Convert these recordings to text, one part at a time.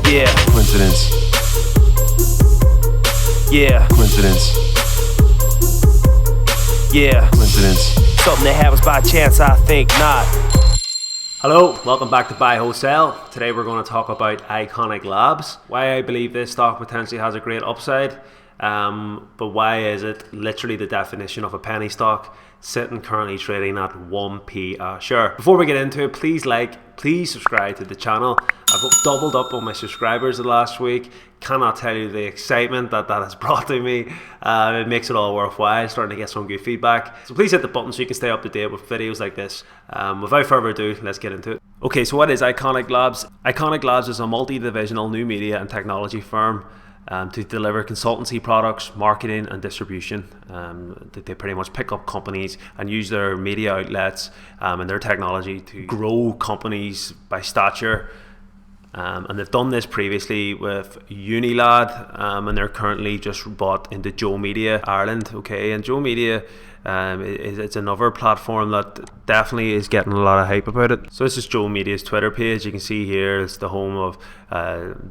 Yeah. Coincidence. Yeah. Coincidence. Yeah. Coincidence. Something that happens by chance, I think not. Hello, welcome back to Buy Wholesale. Today we're going to talk about Iconic Labs, why I believe this stock potentially has a great upside, but why is it literally the definition of a penny stock, sitting currently trading at 1p a share. Before we get into it, please subscribe to the channel. I've doubled up on my subscribers the last week. Cannot tell you the excitement that has brought to me. It makes it all worthwhile, starting to get some good feedback. So please hit the button so you can stay up to date with videos like this. Without further ado, let's get into it. Okay, so what is Iconic Labs? Iconic Labs is a multi-divisional new media and technology firm to deliver consultancy products, marketing and distribution. They pretty much pick up companies and use their media outlets and their technology to grow companies by stature. And they've done this previously with Unilad, and they're currently just bought into Joe Media Ireland. Okay, and Joe Media it's another platform that definitely is getting a lot of hype about it. So this is Joe Media's Twitter page. You can see here it's the home of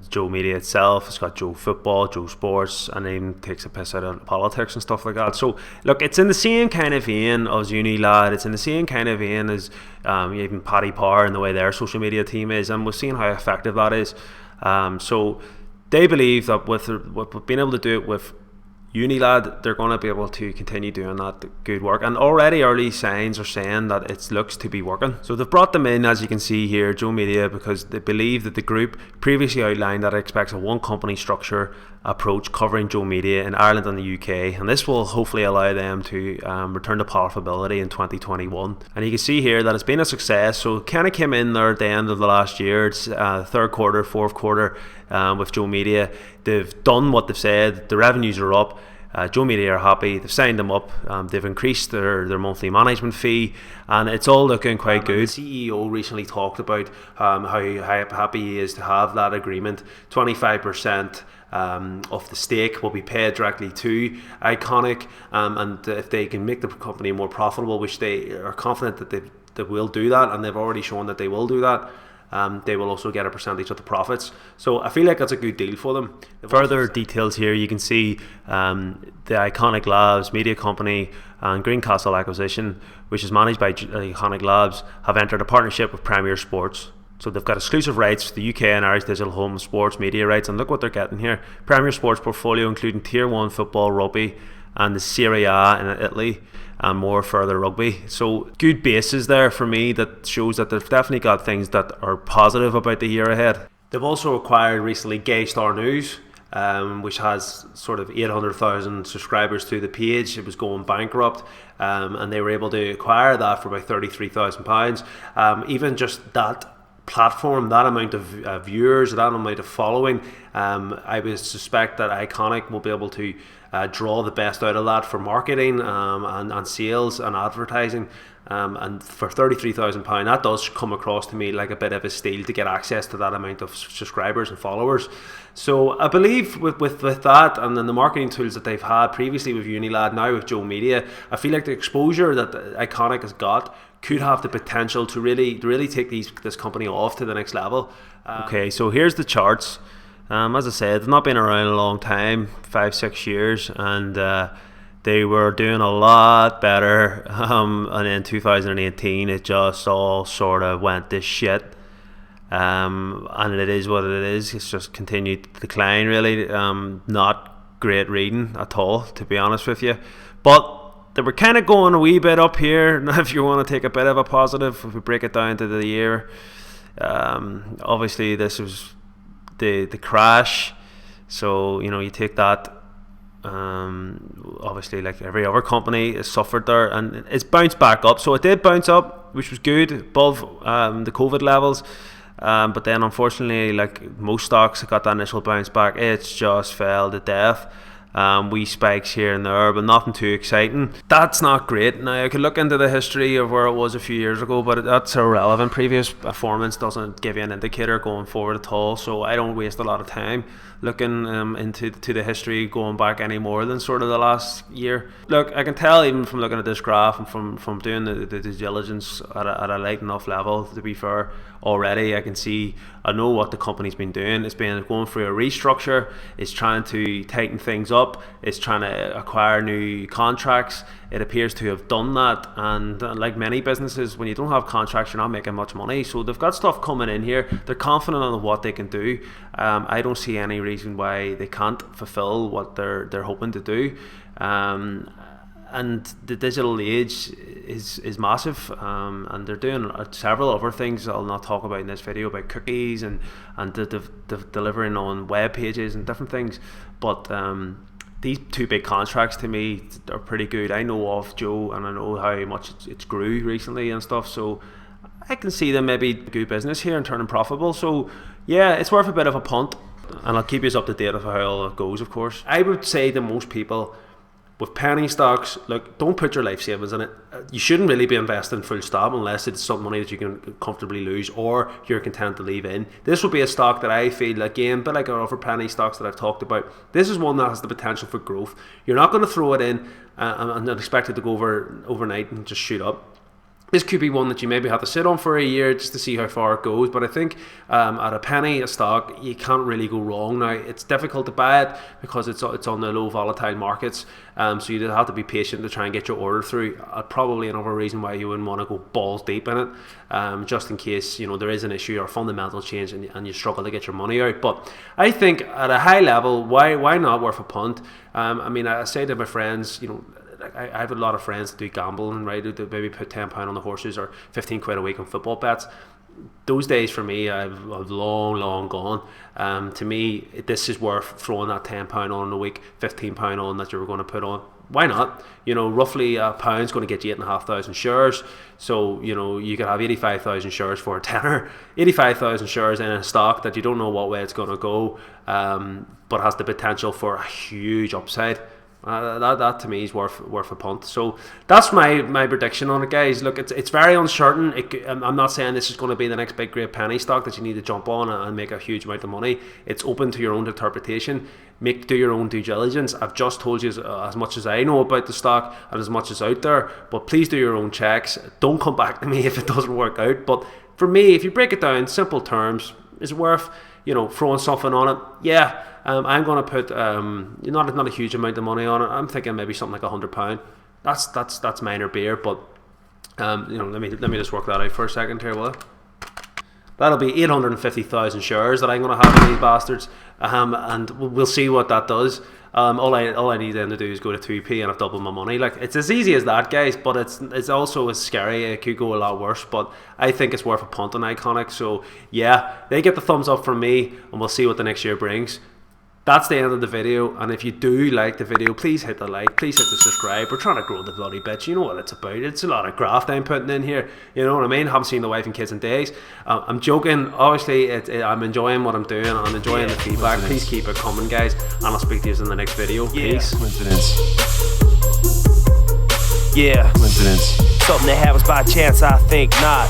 Joe Media itself. It's got Joe Football, Joe Sports, and even takes a piss out of politics and stuff like that. So look, it's in the same kind of vein as Unilad. It's in the same kind of vein as even Paddy Power and the way their social media team is, and we've seen how effective that is. So they believe that with being able to do it with Unilad, they're going to be able to continue doing that good work, and already early signs are saying that it looks to be working. So they've brought them in, as you can see here, Joe Media, because they believe that the group previously outlined that it expects a one company structure approach covering Joe Media in Ireland and the UK, and this will hopefully allow them to return to profitability in 2021. And you can see here that it's been a success. So it kind of came in there at the end of the last year. It's third quarter, fourth quarter with Joe Media. They've done what they've said. The revenues are up. Joe Media are happy. They've signed them up. They've increased their monthly management fee, and it's all looking quite good. The CEO recently talked about how happy he is to have that agreement. 25% of the stake will be paid directly to Iconic, and if they can make the company more profitable, which they are confident that they will do that, and they've already shown that they will do that, they will also get a percentage of the profits. So I feel like that's a good deal for them. Further details here, you can see the Iconic Labs media company and Greencastle acquisition, which is managed by Iconic Labs, have entered a partnership with Premier Sports. So they've got exclusive rights to the UK and Irish digital home sports media rights, and look what they're getting here. Premier Sports portfolio including Tier 1 football, rugby, and the Serie A in Italy, and more further rugby. So good bases there for me that shows that they've definitely got things that are positive about the year ahead. They've also acquired recently Gay Star News, which has sort of 800,000 subscribers to the page. It was going bankrupt, and they were able to acquire that for about £33,000. Even just that platform, that amount of viewers, that amount of following, I would suspect that Iconic will be able to draw the best out of that for marketing and sales and advertising, and for £33,000 that does come across to me like a bit of a steal to get access to that amount of subscribers and followers. So I believe with that, and then the marketing tools that they've had previously with Unilad, now with Joe Media, I feel like the exposure that Iconic has got could have the potential to really take this company off to the next level. Okay, so here's the charts. As I said, they've not been around a long time, 5-6 years, and they were doing a lot better, and in 2018 it just all sort of went to shit, and it is what it is. It's just continued to decline, really. Not great reading at all, to be honest with you, but they were kind of going a wee bit up here. Now, if you want to take a bit of a positive, if we break it down to the year, obviously this was the crash. So you take that, obviously like every other company has suffered there, and it's bounced back up. So it did bounce up, which was good, above the COVID levels, but then unfortunately, like most stocks that got that initial bounce back, it's just fell to death. wee spikes here and there, but nothing too exciting. That's not great. Now I could look into the history of where it was a few years ago, but that's irrelevant. Previous performance doesn't give you an indicator going forward at all, so I don't waste a lot of time looking into the history going back any more than sort of the last year. Look, I can tell even from looking at this graph and from doing the due diligence at a light enough level, to be fair, already I know what the company's been doing. It's been going through a restructure, it's trying to tighten things up, it's trying to acquire new contracts. It appears to have done that, and like many businesses, when you don't have contracts, you're not making much money. So they've got stuff coming in here. They're confident on what they can do. I don't see any reason why they can't fulfill what they're hoping to do. And the digital age is massive, and they're doing several other things I'll not talk about in this video, about cookies and delivering on web pages and different things. But these two big contracts to me are pretty good. I know of Joe, and I know how much it's grew recently and stuff, so I can see them maybe good business here and turning profitable. So yeah, it's worth a bit of a punt, and I'll keep you up to date of how all it goes, of course. I would say to most people with penny stocks, look, don't put your life savings in it. You shouldn't really be investing full stop unless it's some money that you can comfortably lose or you're content to leave in. This would be a stock that I feel, again, a bit like our other penny stocks that I've talked about, this is one that has the potential for growth. You're not going to throw it in and expect it to go overnight and just shoot up. This could be one that you maybe have to sit on for a year just to see how far it goes. But I think at a penny a stock, you can't really go wrong. Now, it's difficult to buy it because it's on the low volatile markets. So you have to be patient to try and get your order through. Probably another reason why you wouldn't want to go balls deep in it, just in case there is an issue or a fundamental change and you struggle to get your money out. But I think at a high level, why not worth a punt? I say to my friends, I have a lot of friends that do gambling, right? Who maybe put £10 on the horses or 15 quid a week on football bets. Those days for me, I've long gone. To me, this is worth throwing that £10 on a week, £15 on that you were going to put on. Why not? Roughly a pound's going to get you 8,500 shares. So, you could have 85,000 shares for a tenner. 85,000 shares in a stock that you don't know what way it's going to go, but has the potential for a huge upside. That to me is worth a punt. So that's my prediction on it, guys. Look, it's very uncertain. I'm not saying this is going to be the next big great penny stock that you need to jump on and make a huge amount of money. It's open to your own interpretation. Do your own due diligence. I've just told you as much as I know about the stock and as much as out there, but please do your own checks. Don't come back to me if it doesn't work out. But for me, if you break it down in simple terms, is it worth throwing something on it? Yeah. I'm going to put not a huge amount of money on it. I'm thinking maybe something like £100. That's minor beer, but let me just work that out for a second here, will I? That'll be 850,000 shares that I'm going to have in these bastards, and we'll see what that does. All I need then to do is go to 2p and I've doubled my money. Like, it's as easy as that, guys, but it's also as scary. It could go a lot worse, but I think it's worth a punt on Iconic. So yeah, they get the thumbs up from me, and we'll see what the next year brings. That's the end of the video, and if you do like the video, please hit the like, please hit the subscribe. We're trying to grow the bloody bitch. You know what it's about. It's a lot of graft I'm putting in here. You know what I mean? Haven't seen the wife and kids in days. I'm joking. Obviously, I'm enjoying what I'm doing. I'm enjoying the feedback. Please keep it coming, guys, and I'll speak to you in the next video. Peace. Coincidence. Yeah. Coincidence. Something that happens by chance, I think not.